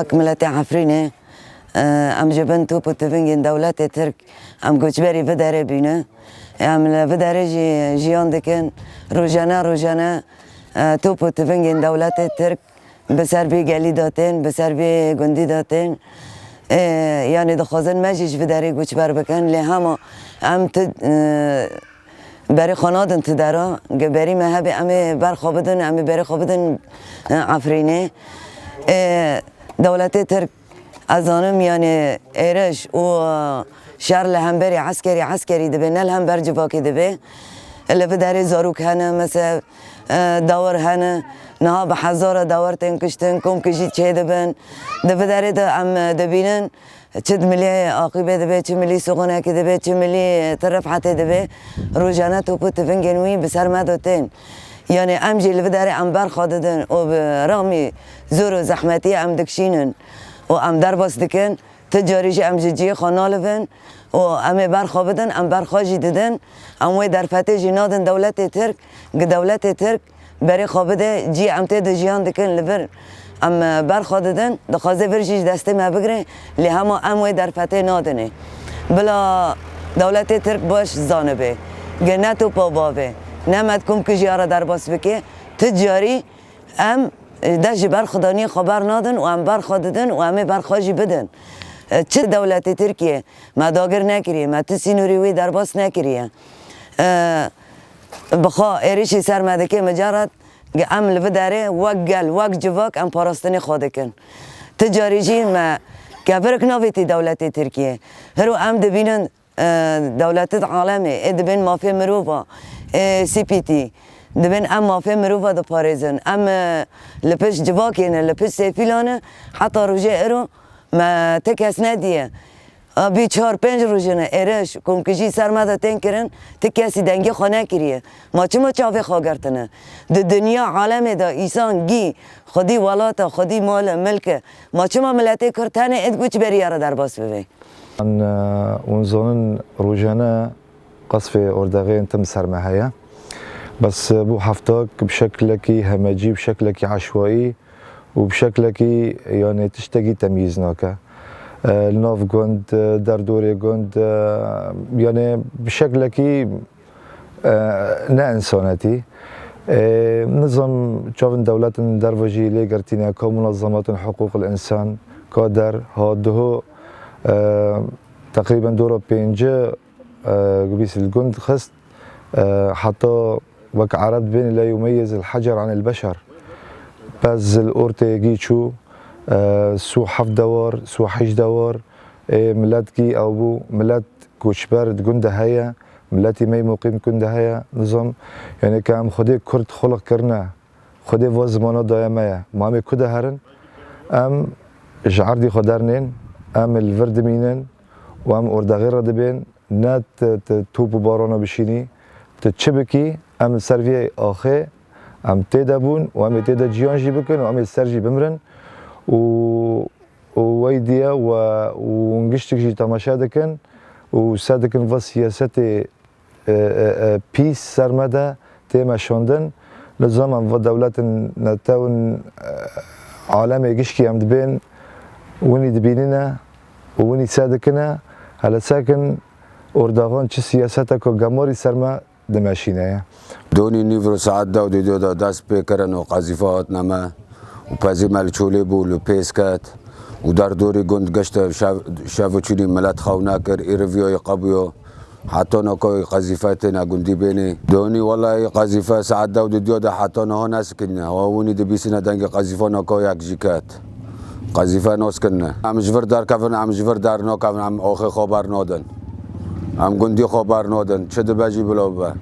وك ملت عفرینه ام جبن تو پتوینگین دولت ترک ام گوچبری بداره بینه ام بداره جیان دکن روزانه تو پتوینگین دولت ترک بسر بی گلی داتن بسر بی گندی داتن یعنی دخوازن مجیش بداره گوچبر بکن لی همه ام برای خانادن تدارا برای مهب امی برخوابدن امی برای خوابدن عفرینه دولت ترک از آنم یعنی ایرش و شهر لهمبری عسکری دبه نل هم بر جواکی دبه اللي داری زاروک هنه مثل دور هنه نها به هزار دور تنکشتن کم کشی چه دبن دبه داری ده ام دبینن چند ملی عاقبه دبه چه ملی سخونه که دبه چه ملی طرف حتی دبه روزانه تو پت فنگنوی بسر مداتن یعنی ام جیل داری ام بر خاددن و برغمی زور و زحمتی ام دکشینن و ام در باز دکن تجاریش ام جی خانالفن و ام برخوابدن ام برخواجی ددن ام وی در فتح جنادن دولت ترک دولت ترک برای خوابده جی ام تد جیان دکن لبر ام برخواددن دخوازه ورشیش دسته ما بگره لی همه ام وی در فتح نادنه بلا دولت ترک باش زانبه گنه تو پا باوه نمد کم که جیاره در باز بکه تجاری ام داشت برخدانی خبر نادن و ام برخواددن و ام برخواجی بدن چه دولت ترکیه مداگر نکریه متسینوری وی در باس نکریه بخوا ایریشی سرمدکه مجرد ام لبه داره وک گل وک جواک ام پاراستنی خواده کن تجاری جی ما کبرک ناویتی دولت ترکیه هرو ام دبینن دولت عالمه دبین مافیا مروفا سی پی تی دبین ام مافیا مروفا دو پاریزن ام لپش جواکینه لپش سیفیلانه حتی روژه ارو ما تکس ندیه بی 4-5 روزنه ایرش کمکشی سرمده تن کرن تکسی دنگی خانه کریه ما چاوی خواه گرتنه دنیا عالمه دا ایسان گی خودی ولاتا خودی مال ملک ما ملتی کرتنه ادگوچ بریاره در باس ببین اون زنان روزانه قصف ارداغین تم سرمهایه بس بو هفتاك بشكل كي همجي بشكل كي عشوائي وبشكل كي يعني تشتكي تمييز ناكا الناف جند در دوري جند يعني بشكل كي نا انسانتي نظام شافن دولات دروجي لي قرتينا كمنظمات حقوق الانسان كادر هاده تقريبا دورة بينجا قبيس الجند خست حتى وك عرب بين لا يميز الحجر عن البشر بز الأورتي جيتشو سو حف دوار سو حش دوار ملات كي أو بو ملات كوشبر جنده هيا ملاتي مي مقيم جنده هيا نظام يعني كام خدي كرد خلق كرنا خدي وزمانا دايمايا مامي كده هرن أم جعردي خدرنين أم الورد مينن وأم أردغير دبين نات توبو بارانا بشيني تتشبكي ام سروی آخه ام تیدا بون و ام تیدا جیان جی بکن و ام سر جی بمرن و ویدیا و نگشتک جی تماشا دکن و سادکن و سیاست پیس سرمده تیما شاندن نظام ام و دولت نتاون عالم گشکی ام دبین ونی دبینینا و ونی سادکنا هلا ساکن ارداغان چه سیاستا که گماری سرما دماشينه دوني نيفرو ساعات دا وديو دا داس بكرن وقذيفات نما وبازي مالچولي بولو بيسكات ودار دوري گند گشت شافوچوني ملات خاوناكر ايرفيو يقبيو حتى نكو قذيفات نا گندي بيني دوني والله قذيفه ساعات دا وديو دا حتى نه ناسكن هوني دبيسنا دنگ قذيفه نكو ياك جيكات قذيفه نوسكن ام جفر دار كفن ام جفر دار نو كفن ام اوخي خبر نودن ام گندی خبر نادن چه باجی بلا با